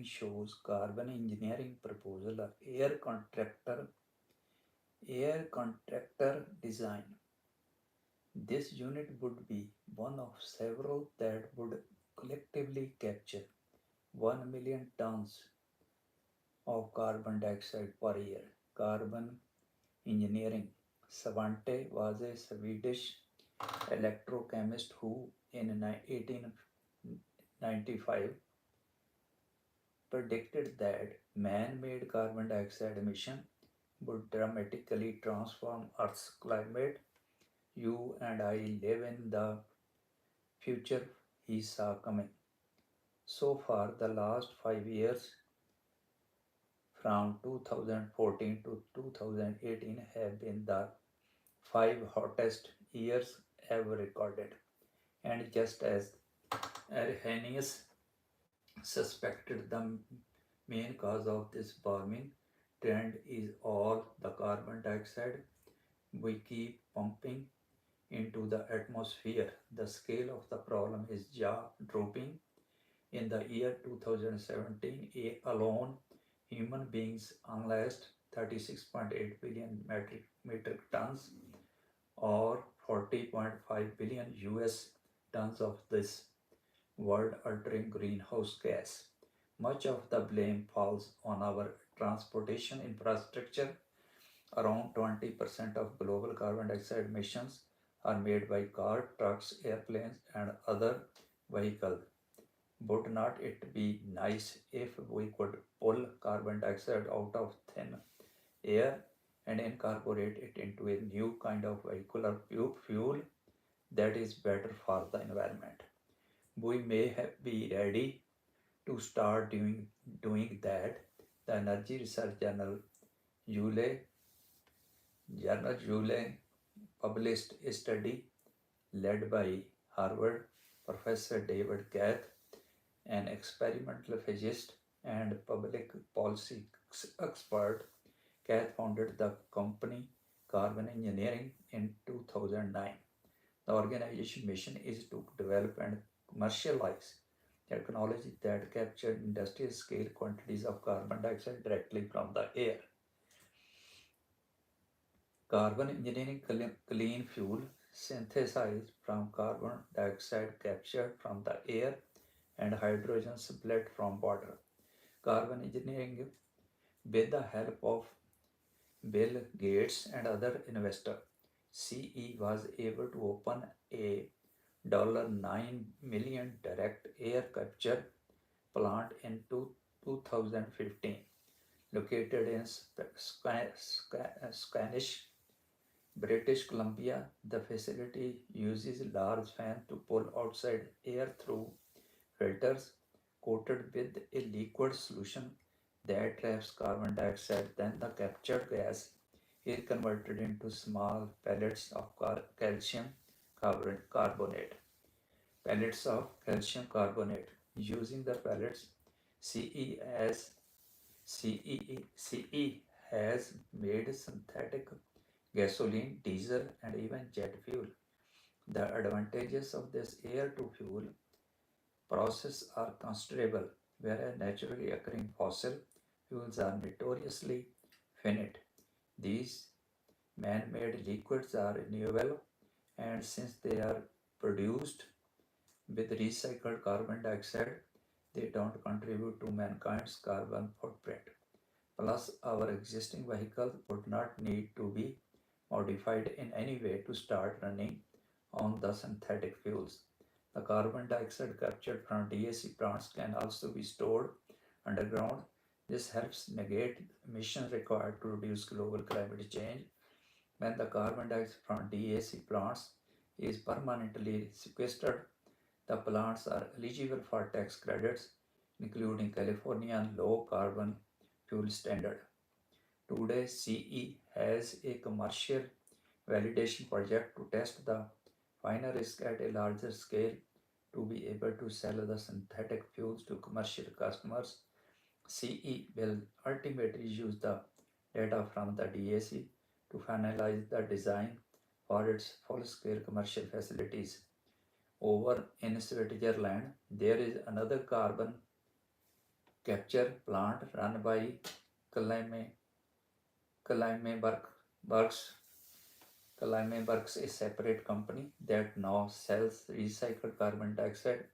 shows carbon engineering proposal of air contractor design. This unit would be one of several that would collectively capture 1 million tons of carbon dioxide per year. Carbon engineering. Svante was a Swedish electrochemist who, in 1895, predicted that man made carbon dioxide emission would dramatically transform Earth's climate. You and I live in the future he saw coming. So far, the last 5 years, from 2014 to 2018, have been the five hottest years ever recorded. And just as Arrhenius suspected, the main cause of this warming trend is all the carbon dioxide we keep pumping into the atmosphere. The scale of the problem is jaw dropping. In the year 2017 alone, human beings unleashed 36.8 billion metric tons or 40.5 billion US tons of this world altering greenhouse gas. Much of the blame falls on our transportation infrastructure. Around 20% of global carbon dioxide emissions are made by cars, trucks, airplanes, and other vehicles. Would not it be nice if we could pull carbon dioxide out of thin air and incorporate it into a new kind of vehicular fuel that is better for the environment? We may be ready to start doing that. The Energy Research Joule, Joule published a study led by Harvard Professor David Kath, an experimental physicist and public policy expert. Kath founded the company Carbon Engineering in 2009. The organization mission is to develop and commercialize technology that capture industrial scale quantities of carbon dioxide directly from the air. Carbon engineering clean fuel synthesized from carbon dioxide captured from the air and hydrogen split from water. Carbon engineering, with the help of Bill Gates and other investors, CE was able to open a $9 million direct air capture plant in 2015, located in Spanish British Columbia. The facility uses large fans to pull outside air through filters coated with a liquid solution that traps carbon dioxide. Then the captured gas is converted into small pellets of calcium carbonate. Pellets of calcium carbonate. Using the pellets, CE as CE has made synthetic gasoline, diesel, and even jet fuel. The advantages of this air to fuel process are considerable, whereas naturally occurring fossil fuels are notoriously finite. These man made liquids are renewable, and since they are produced with recycled carbon dioxide, they don't contribute to mankind's carbon footprint. Plus, our existing vehicles would not need to be modified in any way to start running on the synthetic fuels. The carbon dioxide captured from DAC plants can also be stored underground. This helps negate emissions required to reduce global climate change. When the carbon dioxide from DAC plants is permanently sequestered, the plants are eligible for tax credits, including California low carbon fuel standard. Today, CE has a commercial validation project to test the final risk at a larger scale to be able to sell the synthetic fuels to commercial customers. CE will ultimately use the data from the DAC to finalize the design for its full-scale commercial facilities. Over in Switzerland, there is another carbon capture plant run by Kalime, Works. Kalime Works is a separate company that now sells recycled carbon dioxide.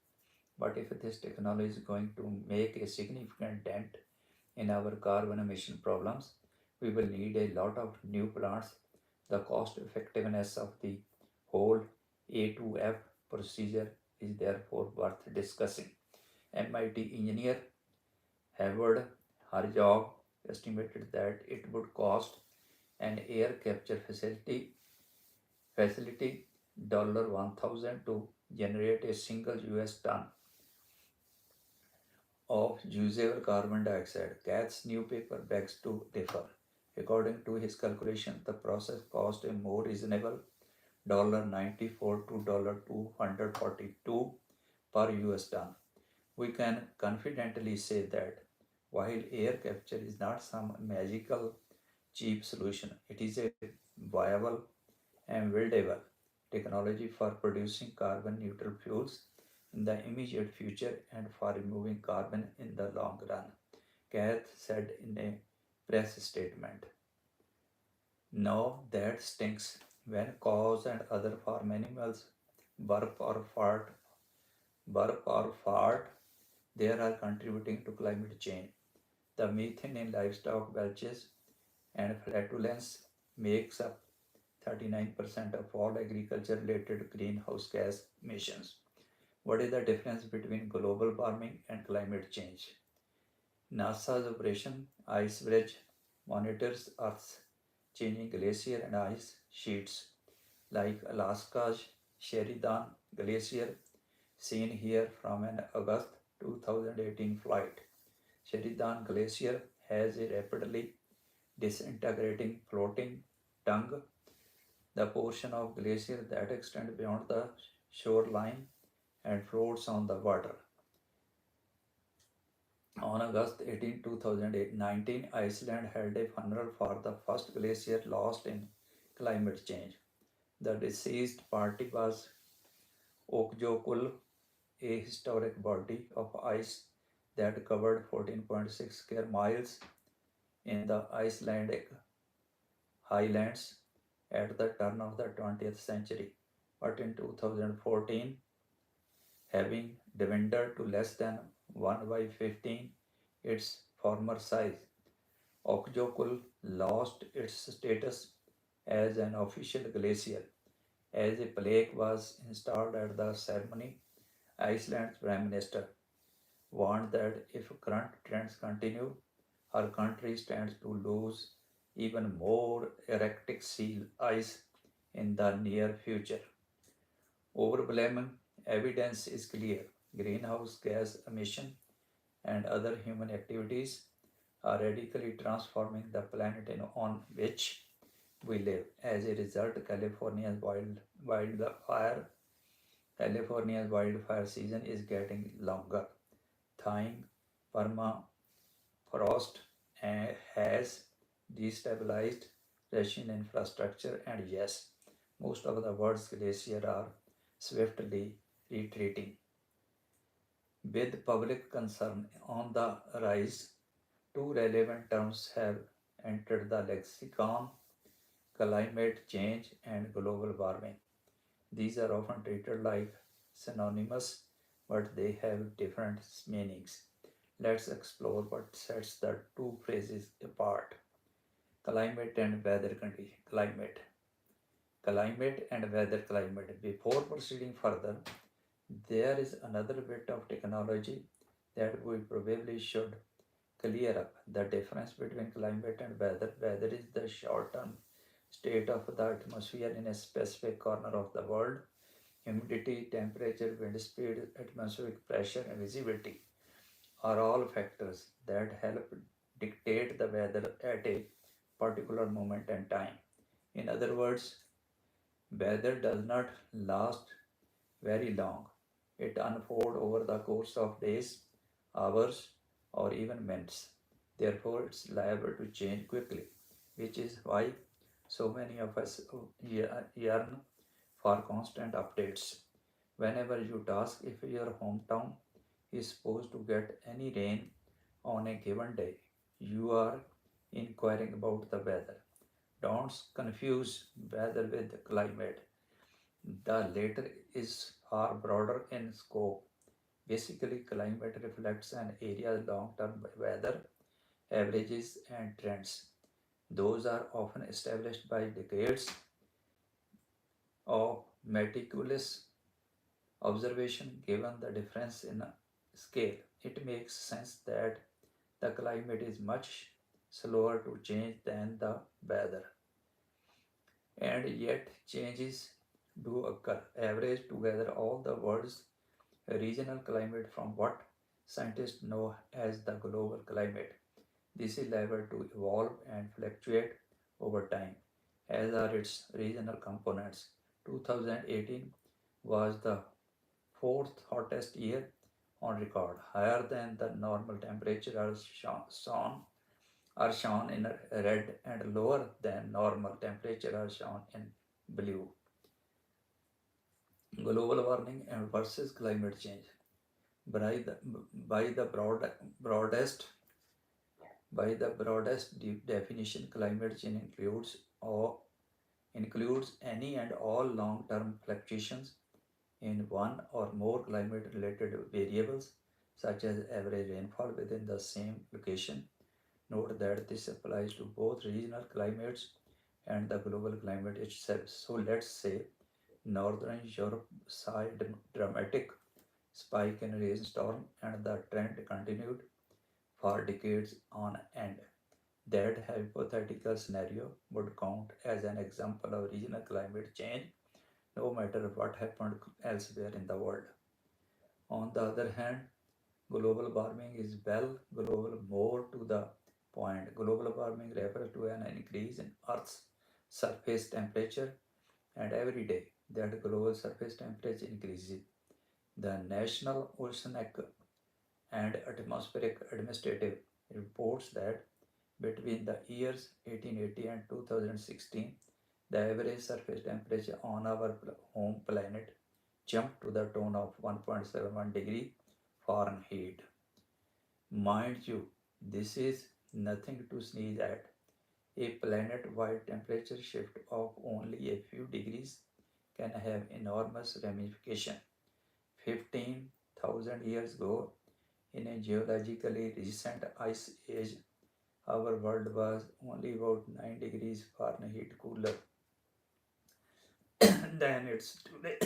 But if this technology is going to make a significant dent in our carbon emission problems, we will need a lot of new plants. The cost effectiveness of the whole A2F procedure is therefore worth discussing. MIT engineer Howard Harjog estimated that it would cost an air capture facility $1,000 to generate a single US ton of usable carbon dioxide. Katz's new paper begs to differ. According to his calculation, the process cost a more reasonable $94 to $242 per US ton. We can confidently say that while air capture is not some magical cheap solution, it is a viable and buildable technology for producing carbon neutral fuels in the immediate future and for removing carbon in the long run. Kath said in a press statement. No, that stinks. When cows and other farm animals burp or fart, they are contributing to climate change. The methane in livestock belches and flatulence makes up 39% of all agriculture related greenhouse gas emissions. What is the difference between global warming and climate change? NASA's Operation Icebridge monitors Earth's changing glacier and ice sheets, like Alaska's Sheridan Glacier, seen here from an August 2018 flight. Sheridan Glacier has a rapidly disintegrating floating tongue, the portion of glacier that extends beyond the shoreline and floats on the water. On August 18, 2019, Iceland held a funeral for the first glacier lost in climate change. The deceased party was Okjokul, a historic body of ice that covered 14.6 square miles in the Icelandic highlands at the turn of the 20th century. But in 2014, having dwindled to less than 1 by 15 its former size, Okjokul lost its status as an official glacier. As a plaque was installed at the ceremony, Iceland's Prime Minister warned that if current trends continue, her country stands to lose even more Arctic sea ice in the near future. Overwhelming evidence is clear. Greenhouse gas emission and other human activities are radically transforming the planet on which we live. As a result, wildfire California's wildfire season is getting longer. Thawing permafrost has destabilized Russian infrastructure, and yes, most of the world's glaciers are swiftly retreating. With public concern on the rise, two relevant terms have entered the lexicon: climate change and global warming. These are often treated like synonymous, but they have different meanings. Let's explore what sets the two phrases apart. Climate and weather condition. Climate and weather climate. Before proceeding further, there is another bit of technology that we probably should clear up. The difference between climate and weather. Weather is the short term state of the atmosphere in a specific corner of the world. Humidity, temperature, wind speed, atmospheric pressure, and visibility are all factors that help dictate the weather at a particular moment and time. In other words, weather does not last very long. It unfolds over the course of days, hours, or even minutes. Therefore, it's liable to change quickly, which is why so many of us yearn for constant updates. Whenever you ask if your hometown is supposed to get any rain, on a given day. You are inquiring about the weather. Don't confuse weather with climate. The latter is far broader in scope. Basically, climate reflects an area's long term weather averages and trends. Those are often established by decades of meticulous observation. Given the difference in scale, it makes sense that the climate is much slower to change than the weather, and yet changes do occur. Average together all the world's regional climate from what scientists know as the global climate. This is liable to evolve and fluctuate over time, as are its regional components. 2018 was the fourth hottest year on record, higher than the normal temperature are shown in red and lower than normal temperature are shown in blue. Global warming and versus climate change. By the, by the broadest definition, climate change includes any and all long-term fluctuations in one or more climate-related variables, such as average rainfall within the same location. Note that this applies to both regional climates and the global climate itself. So let's say Northern Europe saw a dramatic spike in rainstorm and the trend continued for decades on end. That hypothetical scenario would count as an example of regional climate change no matter what happened elsewhere in the world. On the other hand, global warming is well global. More to the point, global warming refers to an increase in Earth's surface temperature, and every day that global surface temperature increases, the National Oceanic and Atmospheric Administrative reports that between the years 1880 and 2016, the average surface temperature on our home planet jumped to the tune of 1.71 degree Fahrenheit. Mind you, this is nothing to sneeze at. A planet-wide temperature shift of only a few degrees can have enormous ramifications. 15,000 years ago, in a geologically recent ice age, our world was only about 9 degrees Fahrenheit cooler than it's today.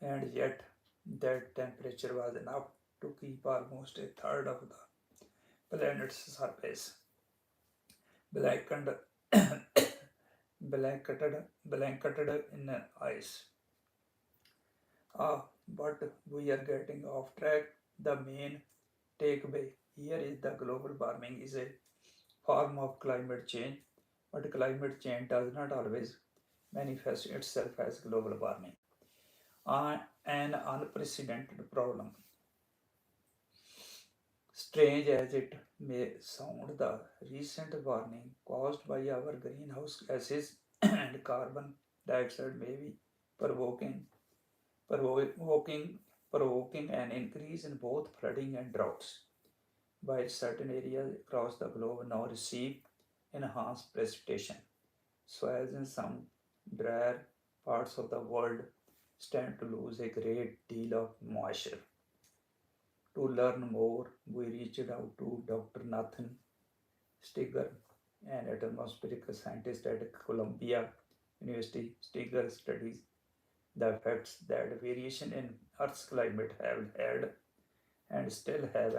And yet, that temperature was enough to keep almost a third of the planet's surface blackened, blanketed in ice. But we are getting off track. The main takeaway here is the global warming is a form of climate change, but climate change does not always manifest itself as global warming. An unprecedented problem. Strange as it may sound, the recent warming caused by our greenhouse gases and carbon dioxide may be provoking, provoking, provoking an increase in both flooding and droughts, while certain areas across the globe now receive enhanced precipitation. Soils in some drier parts of the world stand to lose a great deal of moisture. To learn more, we reached out to Dr. Nathan Steger, an atmospheric scientist at Columbia University. Steger studies the effects that variation in Earth's climate have had and still have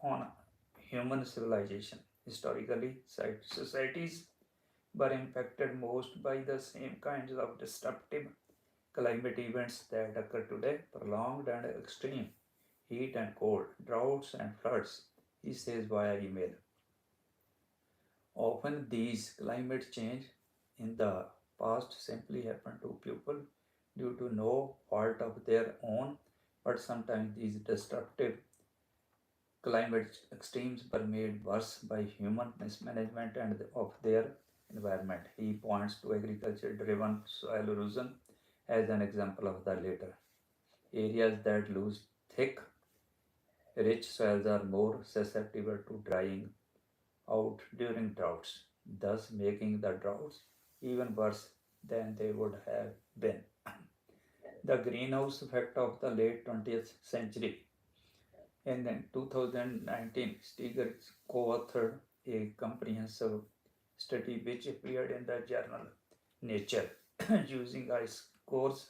on human civilization. Historically, societies were impacted most by the same kinds of disruptive climate events that occur today: prolonged and extreme heat and cold, droughts and floods, he says via email. Often these climate change in the past simply happened to people due to no fault of their own, but sometimes these disruptive climate extremes were made worse by human mismanagement and of their environment. He points to agriculture driven soil erosion as an example of the latter. Areas that lose thick, rich soils are more susceptible to drying out during droughts, thus making the droughts even worse than they would have been. The greenhouse effect of the late 20th century. In 2019, Steger co-authored a comprehensive study which appeared in the journal Nature using ice cores,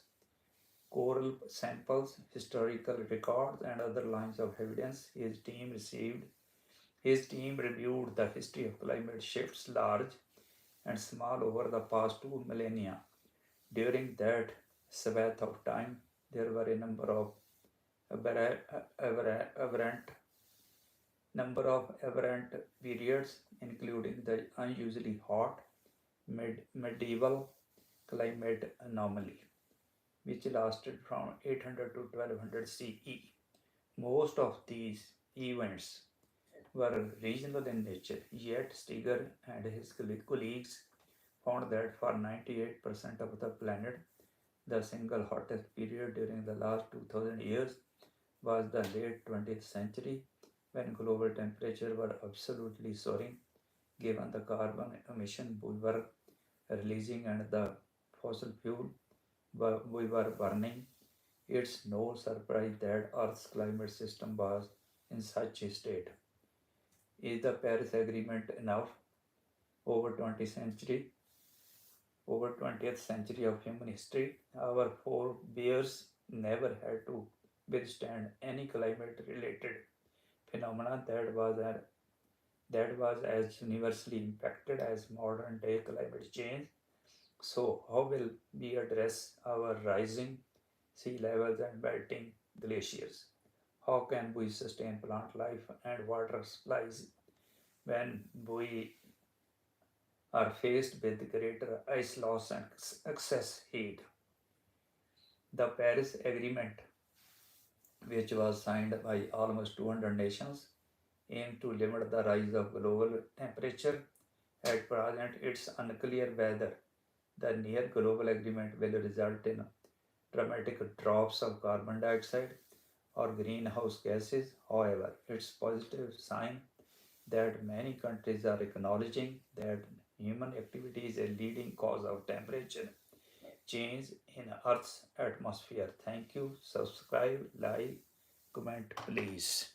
coral samples, historical records, and other lines of evidence. His team reviewed the history of climate shifts, large and small, over the past 2 millennia. During that swath of time, there were a aberrant number of aberrant periods, including the unusually hot medieval climate anomaly, which lasted from 800 to 1200 CE. Most of these events were regional in nature, yet Steger and his colleagues found that for 98% of the planet, the single hottest period during the last 2000 years was the late 20th century, when global temperatures were absolutely soaring given the carbon emission we were releasing and the fossil fuel we were burning. It's no surprise that Earth's climate system was in such a state. Is the Paris Agreement enough? Over 20th century, over 20th century of human history, our forebears never had to withstand any climate-related phenomena that was as universally impacted as modern day climate change. So, how will we address our rising sea levels and melting glaciers? How can we sustain plant life and water supplies when we are faced with greater ice loss and excess heat? The Paris Agreement, which was signed by almost 200 nations, aimed to limit the rise of global temperature. At present, it's unclear whether the near global agreement will result in dramatic drops of carbon dioxide or greenhouse gases. However, it's positive sign that many countries are acknowledging that human activity is a leading cause of temperature change in Earth's atmosphere. Thank you. Subscribe, like, comment, please.